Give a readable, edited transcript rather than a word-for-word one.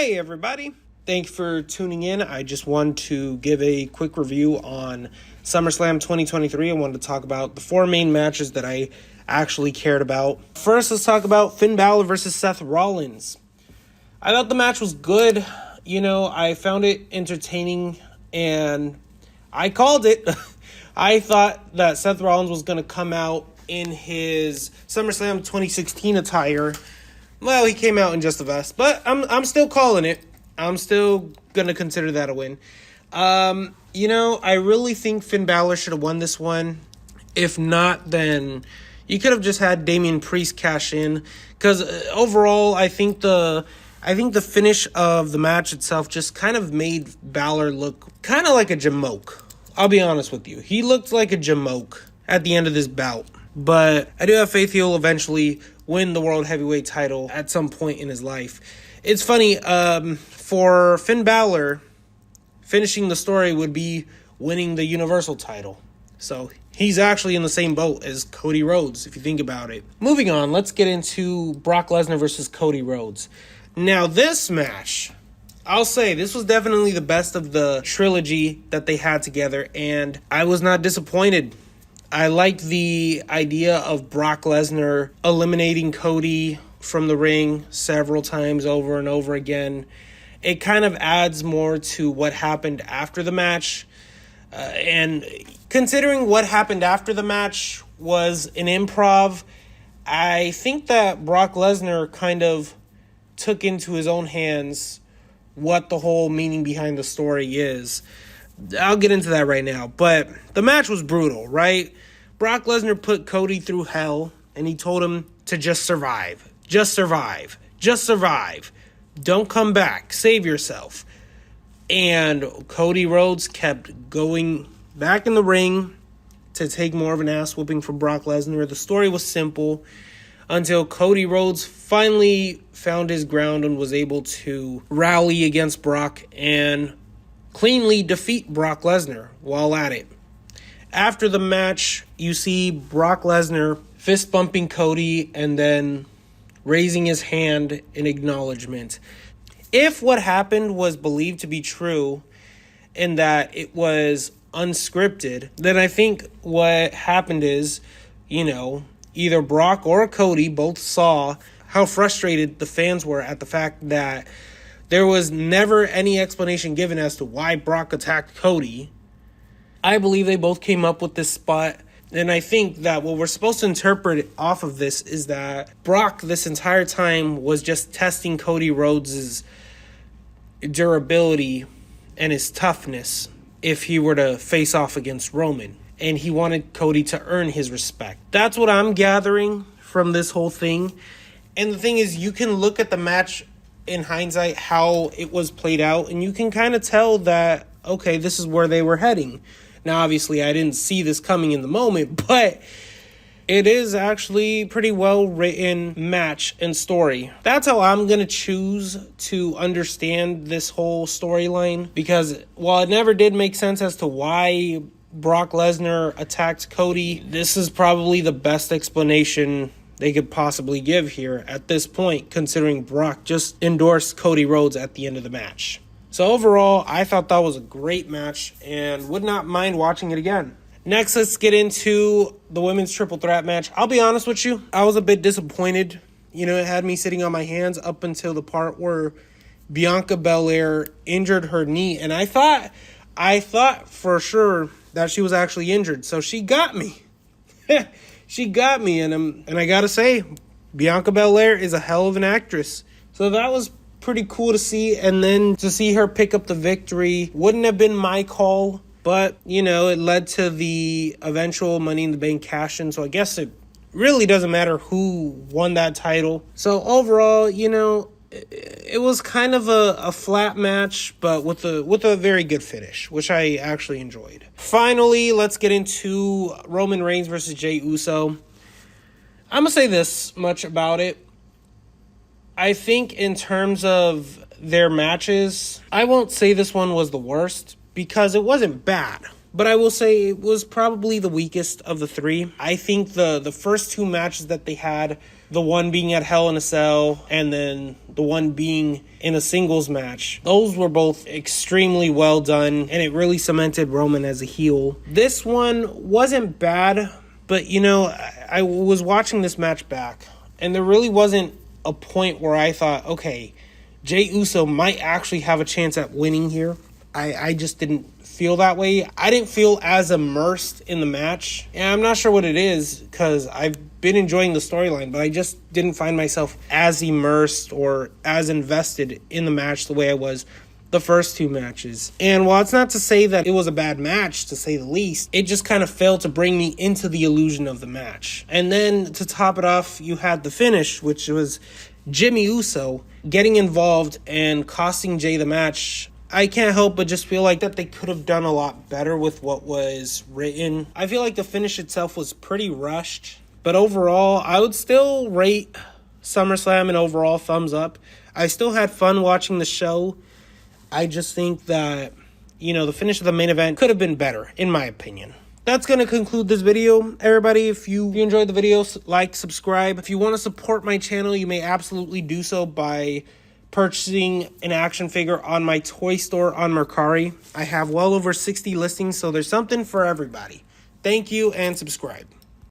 Hey everybody, thanks for tuning in. I just wanted to give a quick review on Summerslam 2023. I wanted to talk about the four main matches that I actually cared about. First, let's talk about Finn Balor versus Seth Rollins. I thought the match was good. I found it entertaining and I called it. I thought that Seth Rollins was going to come out in his SummerSlam 2016 attire. Well, he came out in just a vest, but I'm still calling it. I'm still going to consider that a win. I really think Finn Balor should have won this one. If not, then you could have just had Damian Priest cash in. Because overall, I think the finish of the match itself just kind of made Balor look kind of like a jamoke. I'll be honest with you. He looked like a jamoke at the end of this bout. But I do have faith he'll eventually win the World Heavyweight title at some point in his life. It's funny, for Finn Balor, finishing the story would be winning the Universal title. So he's actually in the same boat as Cody Rhodes, if you think about it. Moving on, let's get into Brock Lesnar versus Cody Rhodes. Now, this match, I'll say this was definitely the best of the trilogy that they had together, and I was not disappointed. I like the idea of Brock Lesnar eliminating Cody from the ring several times over and over again. It kind of adds more to what happened after the match. And considering what happened after the match was an improv, I think that Brock Lesnar kind of took into his own hands what the whole meaning behind the story is. I'll get into that right now, but the match was brutal, right? Brock Lesnar put Cody through hell, and he told him to just survive. Just survive. Just survive. Don't come back. Save yourself. And Cody Rhodes kept going back in the ring to take more of an ass whooping from Brock Lesnar. The story was simple until Cody Rhodes finally found his ground and was able to rally against Brock and cleanly defeat Brock Lesnar while at it. After the match, you see Brock Lesnar fist bumping Cody and then raising his hand in acknowledgement. If what happened was believed to be true and that it was unscripted, then I think what happened is, either Brock or Cody both saw how frustrated the fans were at the fact that there was never any explanation given as to why Brock attacked Cody. I believe they both came up with this spot, and I think that what we're supposed to interpret off of this is that Brock this entire time was just testing Cody Rhodes' durability and his toughness if he were to face off against Roman, and he wanted Cody to earn his respect. That's what I'm gathering from this whole thing. And the thing is, you can look at the match in hindsight, how it was played out, and you can kind of tell that, okay, this is where they were heading. Now, obviously, I didn't see this coming in the moment, but it is actually pretty well-written match and story. That's how I'm going to choose to understand this whole storyline, because while it never did make sense as to why Brock Lesnar attacked Cody, this is probably the best explanation they could possibly give here at this point, considering Brock just endorsed Cody Rhodes at the end of the match. So overall, I thought that was a great match and would not mind watching it again. Next, let's get into the women's triple threat match. I'll be honest with you, I was a bit disappointed. It had me sitting on my hands up until the part where Bianca Belair injured her knee. And I thought for sure that she was actually injured. So she got me. She got me. And I got to say, Bianca Belair is a hell of an actress. So that was pretty cool to see, and then to see her pick up the victory wouldn't have been my call, but it led to the eventual Money in the Bank cash-in, so I guess it really doesn't matter who won that title. So overall, it was kind of a flat match, but with a very good finish, which I actually enjoyed. Finally, let's get into Roman Reigns versus Jey Uso. I'm gonna say this much about it. I think in terms of their matches, I won't say this one was the worst because it wasn't bad. But I will say it was probably the weakest of the three. I think the first two matches that they had the one being at Hell in a Cell and then the one being in a singles match. Those were both extremely well done, and it really cemented Roman as a heel. This one wasn't bad, but I was watching this match back, and there really wasn't a point where I thought, okay, Jey Uso might actually have a chance at winning here. I just didn't feel that way. I didn't feel as immersed in the match. And I'm not sure what it is, because I've been enjoying the storyline, but I just didn't find myself as immersed or as invested in the match the way I was the first two matches. And while it's not to say that it was a bad match, to say the least, it just kind of failed to bring me into the illusion of the match. And then to top it off, you had the finish, which was Jimmy Uso getting involved and costing Jey the match. I can't help but just feel like that they could have done a lot better with what was written. I feel like the finish itself was pretty rushed. But overall, I would still rate SummerSlam an overall thumbs up. I still had fun watching the show. I just think that, the finish of the main event could have been better, in my opinion. That's going to conclude this video. Everybody, if you enjoyed the video, like, subscribe. If you want to support my channel, you may absolutely do so by purchasing an action figure on my toy store on Mercari. I have well over 60 listings, so there's something for everybody. Thank you, and subscribe.